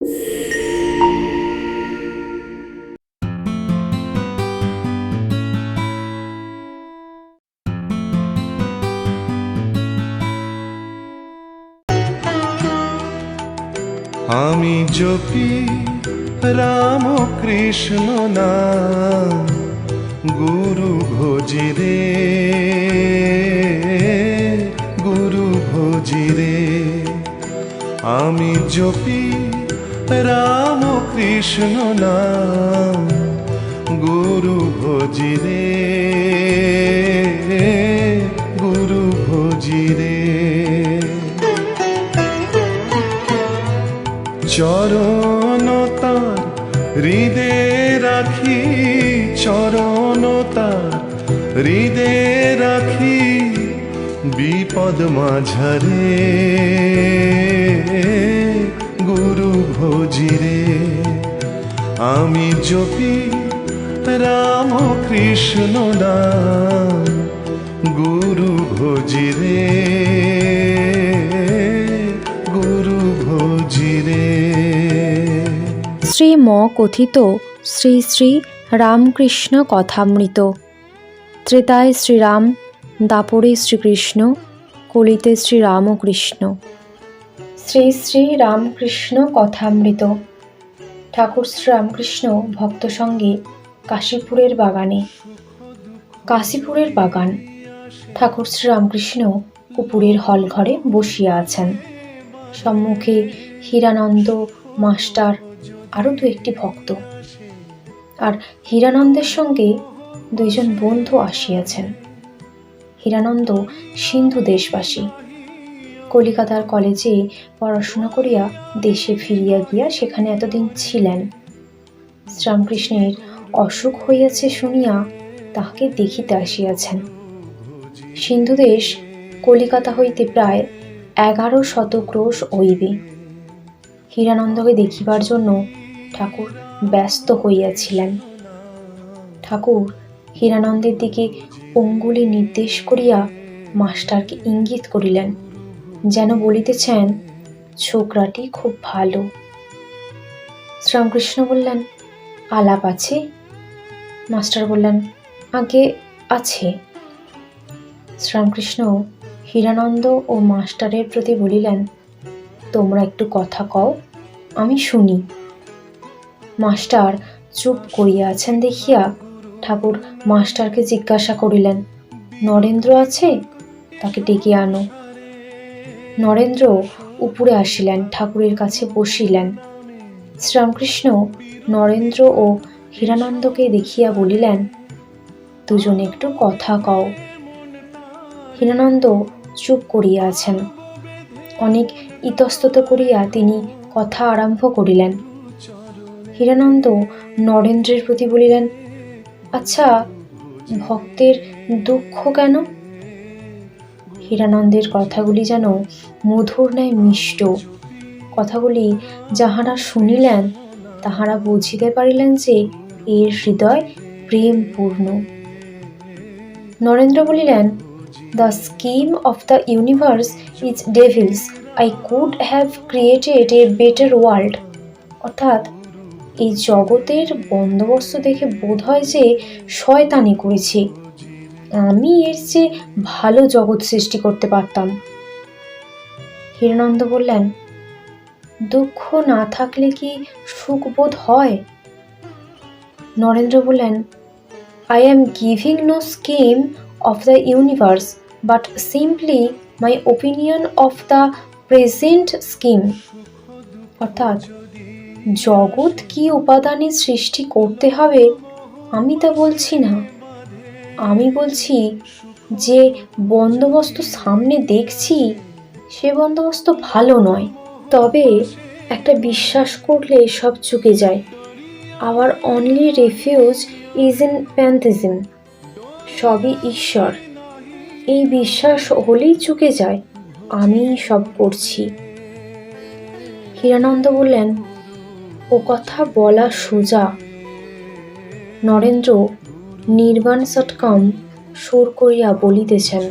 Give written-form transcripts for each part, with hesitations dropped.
আমি জপি রাম কৃষ্ণ নাম, গুরু ভোজি রে, গুরু ভোজি রে। আমি জপি রাম কৃষ্ণ নাম, গুরু ভোজি রে, গুরু ভোজি রে। চরণ তার হৃদে রাখি, চরণ তার হৃদে রাখি, বিপদ মাঝারে, গুরু ভোজি রে। আমি জপি রাম কৃষ্ণ নাম, গুরু ভোজি রে, গুরু ভোজি রে। শ্রীম কথিত শ্রী শ্রী রামকৃষ্ণ কথামৃত। ত্রেতায় শ্রীরাম, দাপরে শ্রীকৃষ্ণ, কলিতে শ্রীরামকৃষ্ণ। শ্রী শ্রী রামকৃষ্ণ কথামৃত। ঠাকুর শ্রীরামকৃষ্ণ ভক্ত সঙ্গে কাশীপুরের বাগানে। কাশীপুরের বাগান। ঠাকুর শ্রীরামকৃষ্ণ উপরের হল ঘরে বসিয়া আছেন। সম্মুখে হীরানন্দ মাস্টার, আরও দু একটি ভক্ত, আর হীরানন্দের সঙ্গে দুইজন বন্ধু আসিয়াছেন। হীরানন্দ সিন্ধু দেশবাসী, কলিকাতার কলেজে পড়াশোনা করিয়া দেশে ফিরিয়া গিয়া সেখানে এতদিন ছিলেন। শ্রীরামকৃষ্ণের অসুখ হইয়াছে শুনিয়া তাহাকে দেখিতে আসিয়াছেন। সিন্ধুদেশ কলিকাতা হইতে প্রায় 1100 ক্রোশ হইবে। হীরানন্দকে দেখিবার জন্য ঠাকুর ব্যস্ত হইয়াছিলেন। ঠাকুর হীরানন্দের দিকে অঙ্গুলি নির্দেশ করিয়া মাস্টারকে ইঙ্গিত করিলেন, যেন বলিতেছেন, ছোকরাটি খুব ভালো। শ্রীরামকৃষ্ণ বললেন, আলাপ আছে? মাস্টার বললেন, আগে আছে। শ্রীরামকৃষ্ণ হীরানন্দ ও মাস্টারের প্রতি বলিলেন, তোমরা একটু কথা কও, আমি শুনি। মাস্টার চুপ করিয়া আছেন দেখিয়া ঠাকুর মাস্টারকে জিজ্ঞাসা করিলেন, নরেন্দ্র আছে? তাকে ডেকে আনো। নরেন্দ্র উপরে আসিলেন, ঠাকুরের কাছে বসিলেন। শ্রীরামকৃষ্ণ নরেন্দ্র ও হীরানন্দকে দেখিয়া বলিলেন, দুজনে একটু কথা কও। হীরানন্দ চুপ করিয়া আছেন। অনেক ইতস্তত করিয়া তিনি কথা আরম্ভ করিলেন। হীরানন্দ নরেন্দ্রের প্রতি বলিলেন, আচ্ছা, ভক্তের দুঃখ কেন? হীরানন্দের কথাগুলি যেন মধুর ন্যায় মিষ্ট। কথাগুলি যাহারা শুনিলেন তাহারা বুঝিতে পারিলেন যে এর হৃদয় প্রেমপূর্ণ। নরেন্দ্র বলিলেন, the scheme of the universe is Devil's, I could have created a better world. অর্থাৎ এই জগতের বন্দোবস্ত দেখে বোধ হয় যে শয়তানি করেছি, আমি এর চেয়ে ভালো জগৎ সৃষ্টি করতে পারতাম। হীরানন্দ বললেন, দুঃখ না থাকলে কি সুখ বোধ হয়? নরেন্দ্র বললেন, I am giving no scheme of the universe, but simply my opinion of the present scheme. অর্থাৎ জগৎ কি উপাদানে সৃষ্টি করতে হবে আমি তা বলছি না, আমি বলছি যে বন্দোবস্ত সামনে দেখছি সে বন্দোবস্ত ভালো নয়। তবে একটা বিশ্বাস করলে সব চুকে যায়। Our only refuge is in pantheism. সবই ঈশ্বর, এই বিশ্বাস হলেই চুকে যায় আমি সব করছি। হীরানন্দ বললেন, ও কথা বলা সোজা। নরেন্দ্র নির্বাণ সৎকাম সুর করিয়া বলিতেছেন,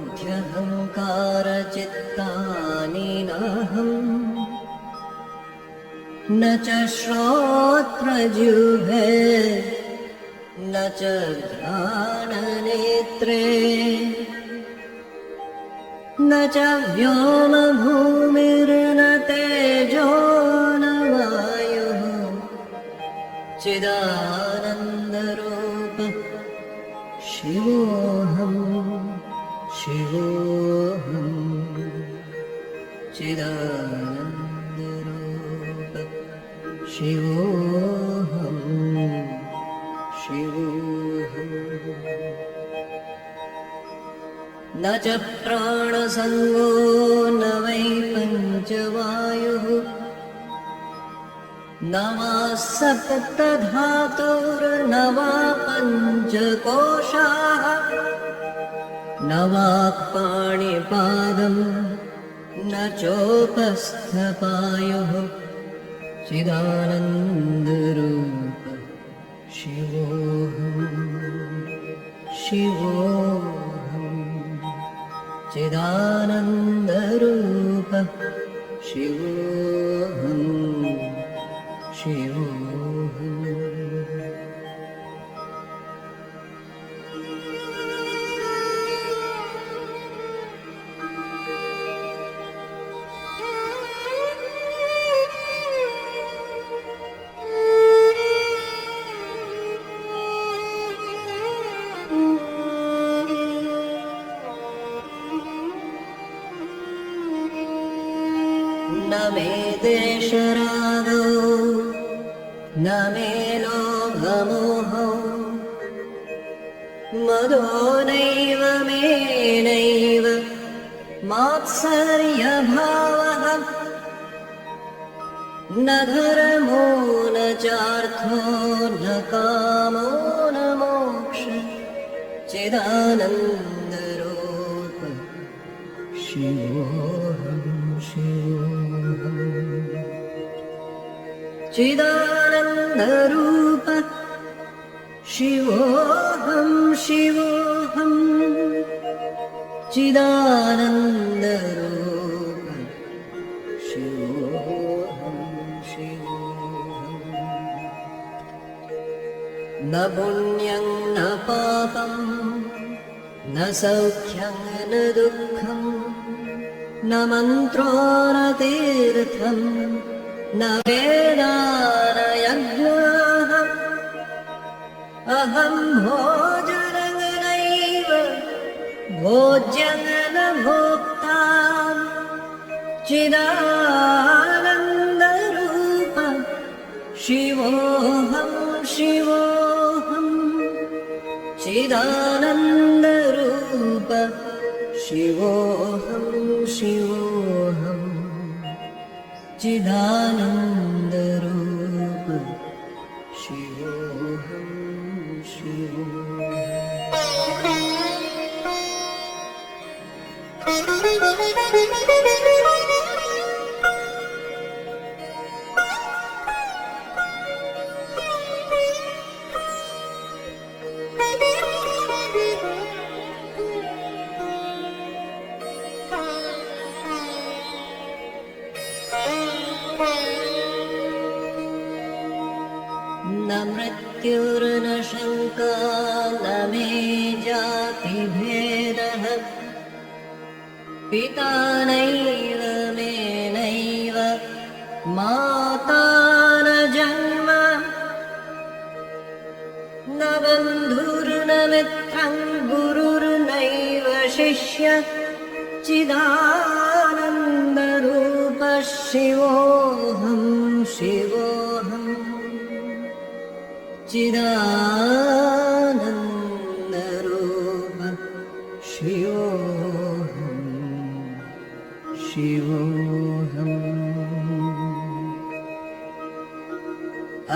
मनोबुद्ध्यहङ्कार चित्तानि पश्यामि नाहम् न च श्रोत्रजिह्वे न च घ्राणनेत्रे न च व्योमभूमिर्न तेजो न वायुः चिदानन्दरूप शिवोऽहम् शिवोऽहम् चिदानन्दरूप शिवोऽहम् शिवोऽहम् न च प्राणसङ्गो न वै पञ्चवायुः न वा सप्तधातुर्न वा पञ्चकोशाः न वा पाणिपादम् न चोपस्थपायुः चिदानन्दरूप शिवोऽहम् शिवोऽहम् चिदानन्दरूप शिवोऽहम् शिवोऽहम् न मे देशरागो न मे लोभमोहो मदो नैव मेनैव मात्सर्यभावः न धर्मो न चार्थो न कामो न मोक्ष चिदानन्दरूप शिवोऽहम् शिवोऽहम् चिदानन्दरूप शिवोऽहम् शिवोऽहम् चिदानन्दरूप शिवोऽहम् शिवोऽहम् न पुण्यं न पापं न सौख्यं न दुःखम् न मन्त्रो न तीर्थं न वेदा न यज्ञः अहं भोजनं नैव भोज्यं न भोक्ता चिदानन्दरूप शिवोऽहं शिवोऽहं चिदानन्दरूप शिवोऽहं शिवोऽहं चिदानन्दरूप शिवोऽहं न मृत्युर्न शङ्का न मे जातिभेदः पिता नैव मे नैव माता न जन्म न बन्धुर्न मित्रं गुरुर्नैव शिष्य चिदानन्दरूप शिवोऽहं शिवोऽहम् चिदानन्दरूप शिवोऽहं शिवोऽहम्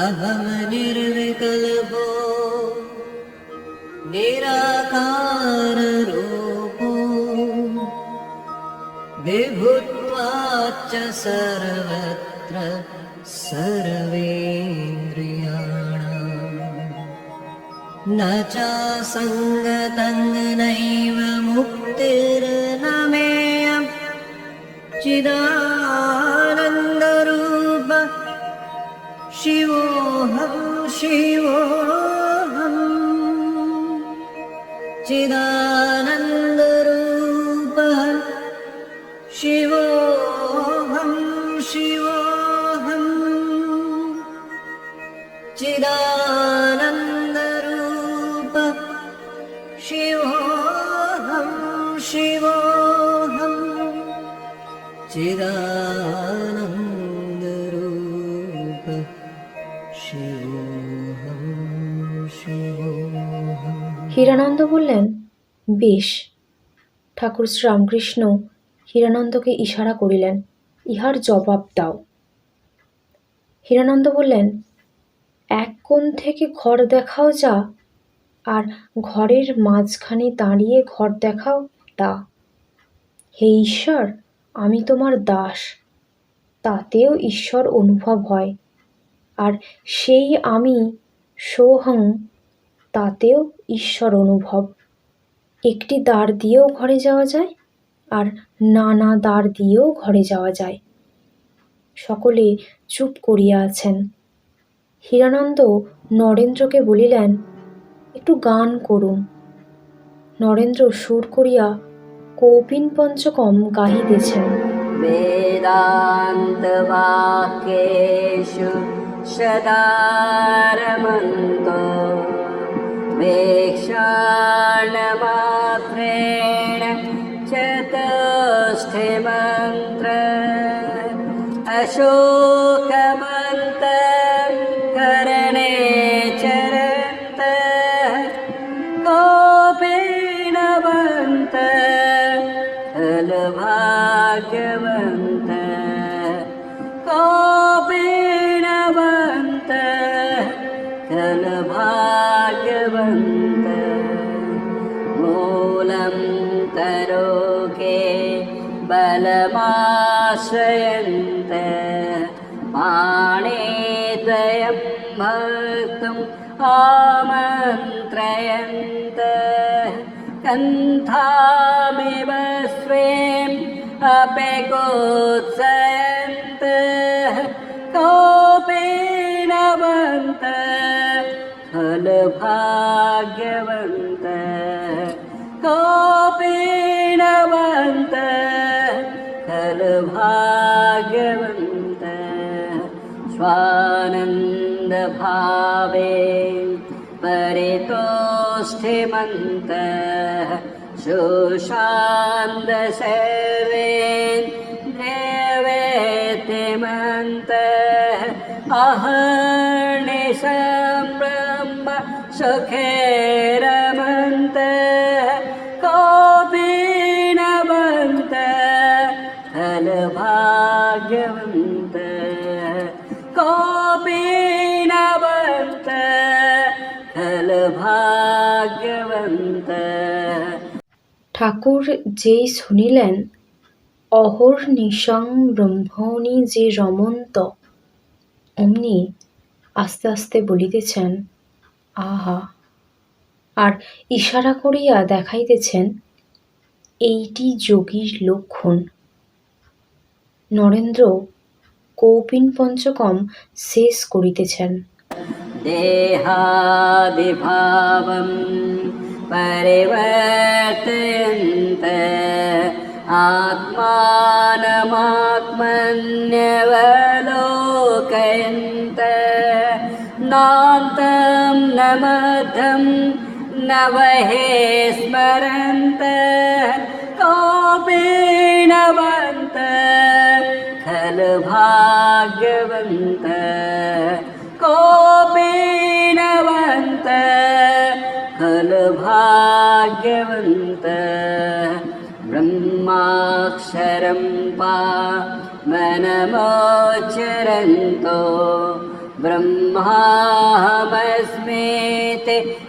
अहं निर्विकल्पो निराकाररूपो विभुत्वाच्च सर्वत्र सर्वेन्द्रियाणाम् न चासङ्गतं नैव मुक्तिर्न मेयं चिदानन्दरूप शिवोऽहं शिवोऽहम् चिदानन्दरूपः शिवोऽहं शिवोऽहम् चिदानन्दरूप शिवोऽहं शिवोऽहम् चिदानन्दरूप शिवोऽहं शिवोऽहम्। হীরানন্দ বললেন, বেশ। ঠাকুর শ্রীরামকৃষ্ণ হীরানন্দকে ইশারা করিলেন, ইহার জবাব দাও। হীরানন্দ বললেন, এক কোণ থেকে ঘর দেখাও যা, আর ঘরের মাঝখানে দাঁড়িয়ে ঘর দেখাও তা। হে ঈশ্বর, আমি তোমার দাস, তাতেও ঈশ্বর অনুভব হয়। আর সেই আমি সোহং, তাতেও ঈশ্বর অনুভব। একটি দ্বার দিয়েও ঘরে যাওয়া যায়, আর নানা দ্বার দিয়েও ঘরে যাওয়া যায়। সকলে চুপ করিয়া আছেন। হীরানন্দ নরেন্দ্রকে বলিলেন, একটু গান করুন। নরেন্দ্র সুর করিয়া কৌপিন পঞ্চকম গাহিতেছেন। वेदान्तवाक्येषु सदारमन्तो वेक्षाणमात्रेण चतुष्टिमन्त्र अशोकमन्त करणे चरन्त कोपिणवन्त भाग्यवन्त कोपिणवन्त भाग्यवन्त मूलं तरोके बलमाश्रयन्त पाणिद्वयं भक्तुम् आमन्त्रयन्त कन्थामिव स्वेम् अपेकोत्सयन्त कोपिणवन्त फलभाग्यवन्त कोपिणवन्त फलभाग्यवन्त स्वानन्दभावे परितोष्ठिमन्त सुशान्त सर्वेन्द्रियवेतिमन्त अहर्निशं ब्रह्म सुखेरमन्त कोपिणवन्त फलभाग्यवन्त कोपिणवन्त फलभाग्यवन्त। ঠাকুর যেই শুনিলেন অহর্নিশং ব্রহ্মণি যে রমন্ত, অমনি আস্তে আস্তে বলিতেছেন আহা, আর ইশারা করিয়া দেখাইতেছেন এইটি যোগীর লক্ষণ। নরেন্দ্র কৌপিন পঞ্চকম শেষ করিতেছেন। देहादिभावं परिवर्तयन्त आत्मानमात्मन्यवलोकयन्त नान्तं न मध्यं न वहे स्मरन्त कोपिणवन्त खलभाग्यवन्त कोपिणवन्त फलभाग्यवन्त ब्रह्माक्षरं पावनमोच्चरन्तो ब्रह्माहमस्मीति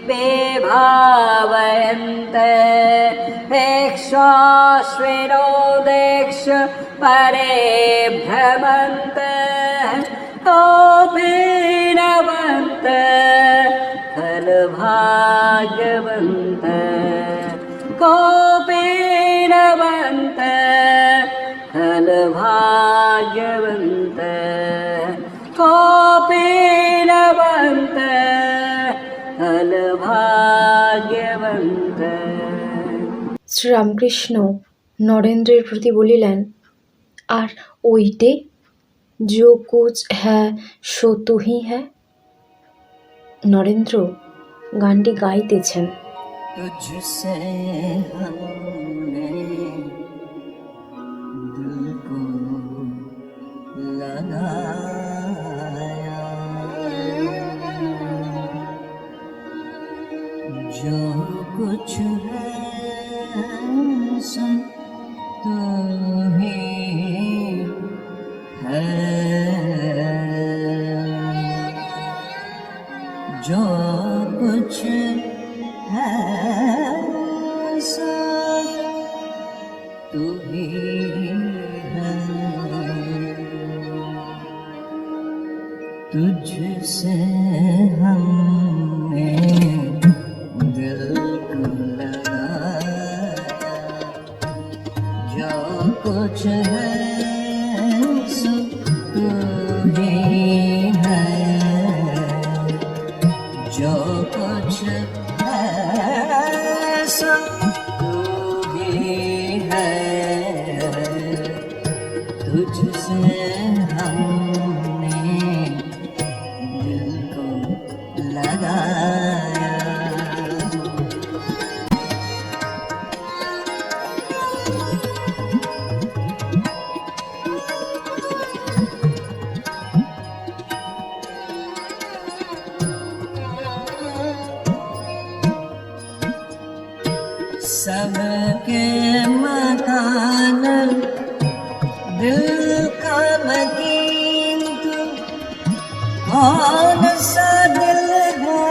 विभावयन्त हेक्ष्वाश्विनो देक्ष परे भ्रमन्त कोपिणवन्त फलभाग्यवन्त कोपिणवन्त फल फल भाग्यवंत कोऽपि न बन्त फल भाग्यवंत। শ্রীরামকৃষ্ণ নরেন্দ্রের প্রতি বলিলেন, আর ওইটে जो कुछ है सो तू ही है। নরেন্দ্র গানটি গাইতেছেন। तुझसे हमने दिल को लगाया, जो कुछ है सब तू ही है, जो कुछ है सब तू ही है, तुझसे हमने दिल को लगाया, जो कुछ है सब तू ही है, जो कुछ है सब तू ही है, तुझसे हमने दिल को लगाया। सबके मकान दिल का मकीन तू, कौन सा दिल है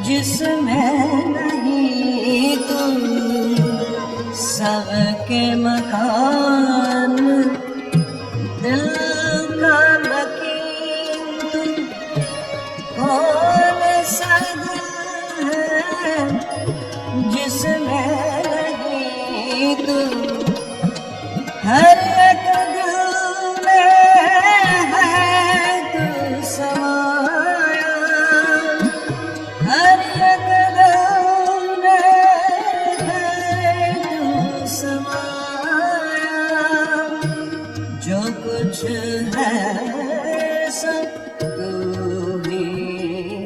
जिसमें नहीं तू, सबके मकान दिल का मकीन तू, कौन सा दिल है जिसमें नहीं तू, हर एक दिल में है तू समाया, हर एक दिल में है तू समाया, जो कुछ है सब तू ही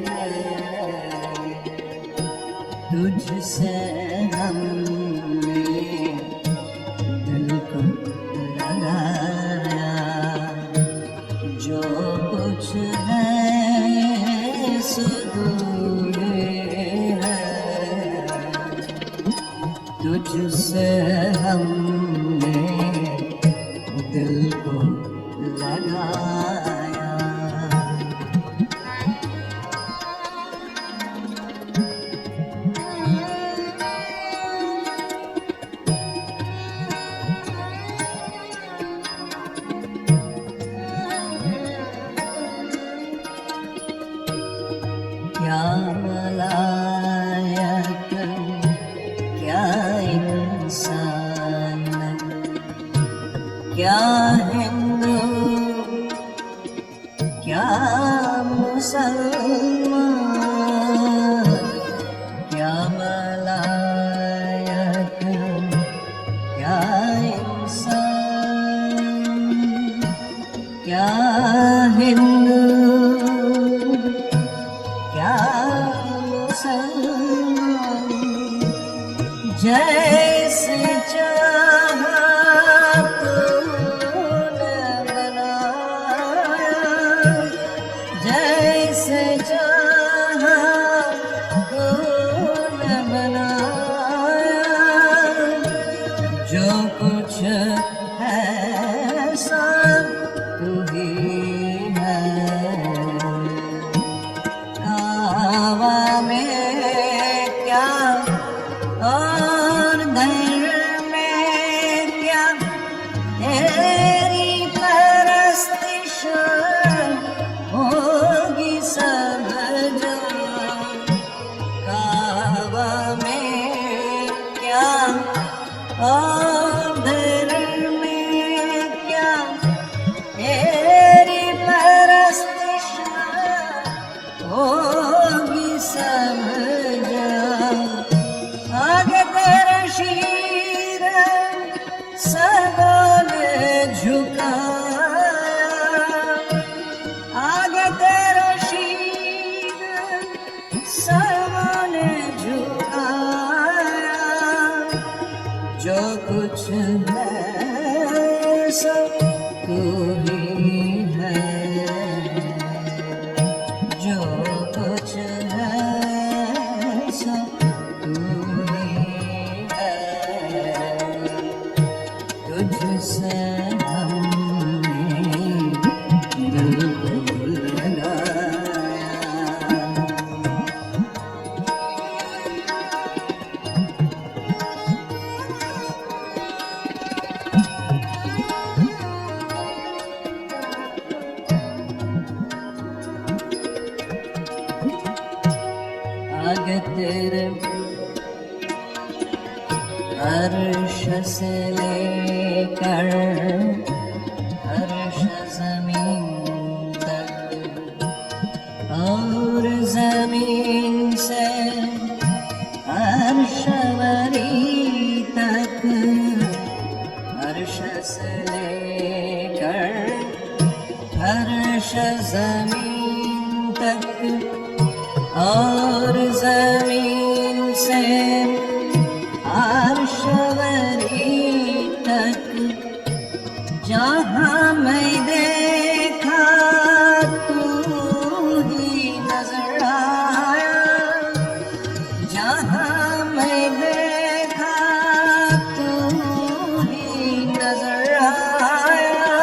है, तुझसे हमने दिल को लगाया, जो कुछ है सो तू है, तुझसे हमने दिल को लगाया। क्या मलायक क्या इंसान, क्या हिंदू क्या मुसलमान, क्या मलायक क्या इंसान, क्या हिंदू क्या मुसलमान, जैसे चाहा तूने बनाया, जैसे चाहा तूने बनाया, जो कुछ है सब तू ही सब तू ही है, जो कुछ है सब तू ही है, तुझसे हमने दिल को लगाया। आगे तेरे अर्श से लेकर अर्श ज़मीन तक, और ज़मीन से अर्शवरी तक, अर्श से लेकर अर्श ज़मीन तक, और ज़मीन से अर्शवरी तक, जहाँ मैं देखा तू ही नजर आया, जहाँ मैं देखा तू ही नजर आया,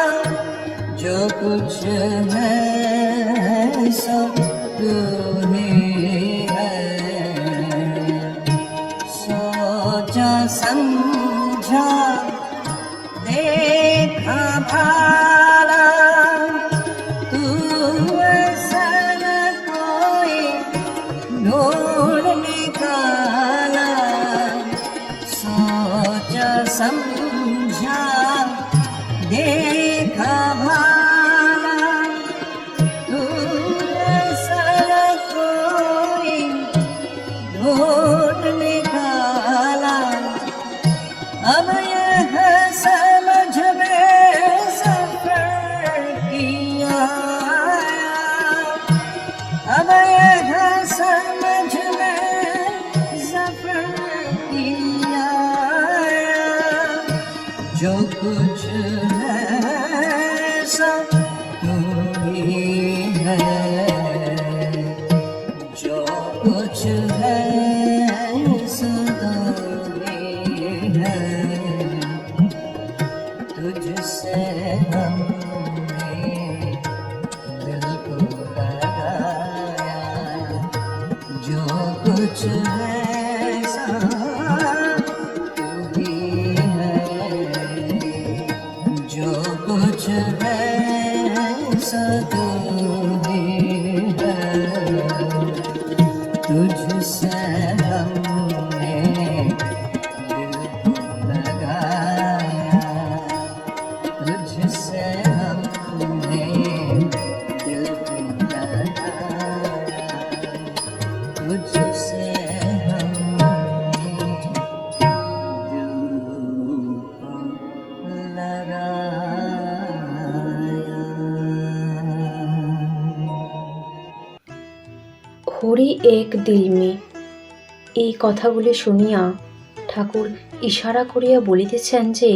जो कुछ है सब तू ही है, सोचा समझा देखा भाला, तू ऐसा न कोई ढूंढ निकाला, सोचा समझा देखा भाला, तू ऐसा न कोई ढूंढ निकाला, अब यह समझ में सफर किया, अब यह समझ में सफर किया, जो कुछ है सब तू ही है, जो कुछ है सब तू ही है, तुझसे हमने दिल को लगाया, जो कुछ है सब तू ही है, जो कुछ है सब तू ही है, तुझसे हमने दिल को लगाया, तुझसे हमने दिल को लगाया, तुझसे हमने दिल को लगाया। হরি এক দিল মে, এই কথাগুলি শুনিয়া ঠাকুর ইশারা করিয়া বলিতেছেন যে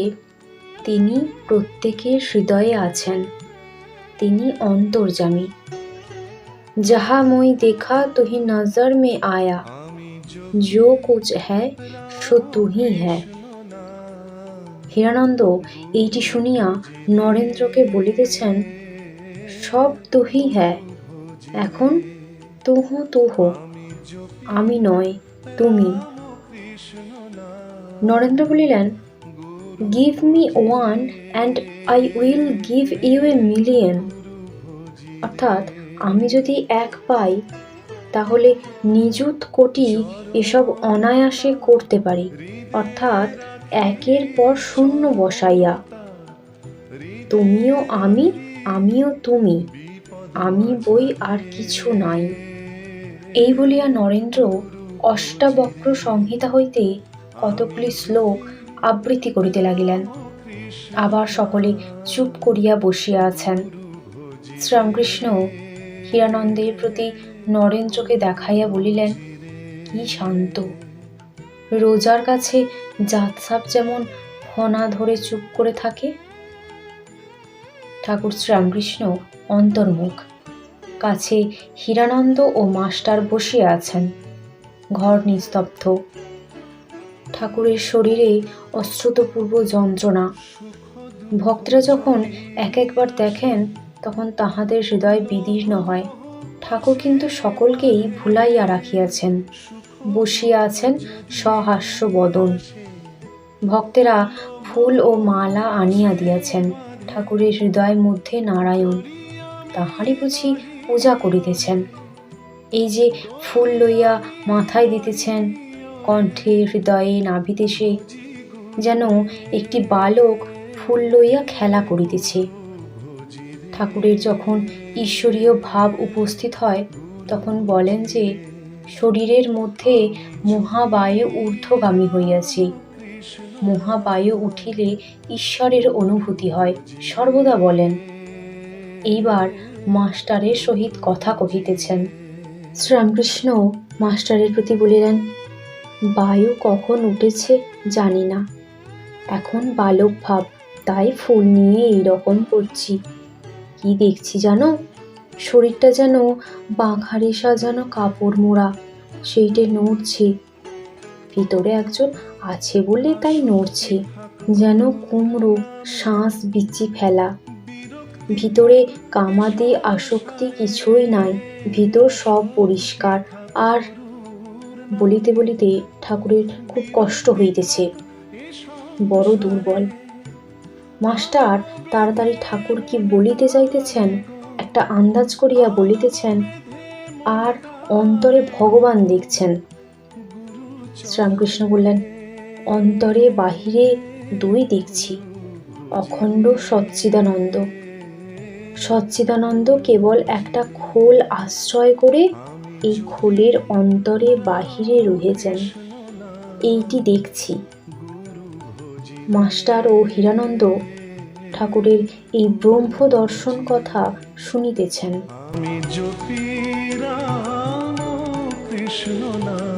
তিনি প্রত্যেকের হৃদয়ে আছেন, তিনি অন্তর্যামী। যাহা মই দেখা তুহি নজর মে আয়া, जो कुछ है সো তুহি হ্যায়। হীরানন্দ এইটি শুনিয়া নরেন্দ্রকে বলিতেছেন, সব তুহি হ্যায়, এখন তুহু তুহো, আমি নয় তুমি। নরেন্দ্র বলিলেন, give me one and I will give you a million, অর্থাৎ আমি যদি এক পাই তাহলে নিযুত কোটি এসব অনায়াসে করতে পারি, অর্থাৎ একের পর শূন্য বসাইয়া। তুমিও আমি, আমিও তুমি, আমি বই আর কিছু নাই। এই বলিয়া নরেন্দ্র অষ্টাবক্র সংহিতা হইতে কতকগুলি শ্লোক আবৃত্তি করিতে লাগিলেন। আবার সকলে চুপ করিয়া বসিয়া আছেন। শ্রীরামকৃষ্ণ হীরানন্দের প্রতি নরেন্দ্রকে দেখাইয়া বলিলেন, কি শান্ত! রোজার কাছে জাতসাপ যেমন ফনা ধরে চুপ করে থাকে, ঠাকুর শ্রীরামকৃষ্ণ অন্তর্মুখ। কাছে হীরানন্দ ও মাস্টার বসিয়া আছেন। ঘর নিস্তব্ধ। ঠাকুরের শরীরে অশ্রুতপূর্ব যন্ত্রণা। ভক্তরা যখন এক একবার দেখেন তখন তাহাদের হৃদয় বিদীর্ণ হয়। ঠাকুর কিন্তু সকলকেই ভুলাইয়া রাখিয়াছেন, বসিয়া আছেন সহাস্য বদন। ভক্তেরা ফুল ও মালা আনিয়া দিয়াছেন। ঠাকুরের হৃদয়ের মধ্যে নারায়ণ, তাহারই বুঝি পূজা করিতেছেন। এই যে ফুল লইয়া মাথায় দিতেছেন, কণ্ঠে হৃদয়ে নাভিতেছে, যেন একটি বালক ফুল লইয়া খেলা করিতেছে। ঠাকুরের যখন ঈশ্বরীয় ভাব উপস্থিত হয় তখন বলেন যে শরীরের মধ্যে মহাবায়ু ঊর্ধ্বগামী হইয়াছে। মহাবায়ু উঠিলে ঈশ্বরের অনুভূতি হয়, সর্বদা বলেন। এইবার মাস্টারের সহিত কথা কহিতেছেন। শ্রীরামকৃষ্ণ মাস্টারের প্রতি বলিলেন, বায়ু কখন উঠেছে জানি না, এখন বালক ভাব, তাই ফুল নিয়ে এইরকম করছি। কি দেখছি জানো, শরীরটা যেন বাঘারে সাজানো কাপড় মোড়া, সেইটে নড়ছে। ভিতরে একজন আছে বলে তাই নড়ছে, যেন কুমড়ো শ্বাস বিচি ফেলা। ভিতরে কামাদি আসক্তি কিছুই নাই, ভিতর সব পরিষ্কার। আর বলিতে বলিতে ঠাকুরের খুব কষ্ট হইতেছে, বড় দুর্বল। মাস্টার তাড়াতাড়ি ঠাকুর কি বলিতে চাইতেছেন একটা আন্দাজ করিয়া বলিতেছেন, আর অন্তরে ভগবান দেখছেন। শ্রীরামকৃষ্ণ বললেন, অন্তরে বাহিরে দুই দেখছি, অখণ্ড সচ্চিদানন্দ। সচ্চিদানন্দ কেবল একটা খোল আশ্রয় করে এই খোলের অন্তরে বাহিরে রয়েছেন, এইটি দেখছি। মাস্টার ও হীরানন্দ ঠাকুরের এই ব্রহ্ম দর্শন কথা শুনিতেছেন। আমি জপি রাম কৃষ্ণ নাম।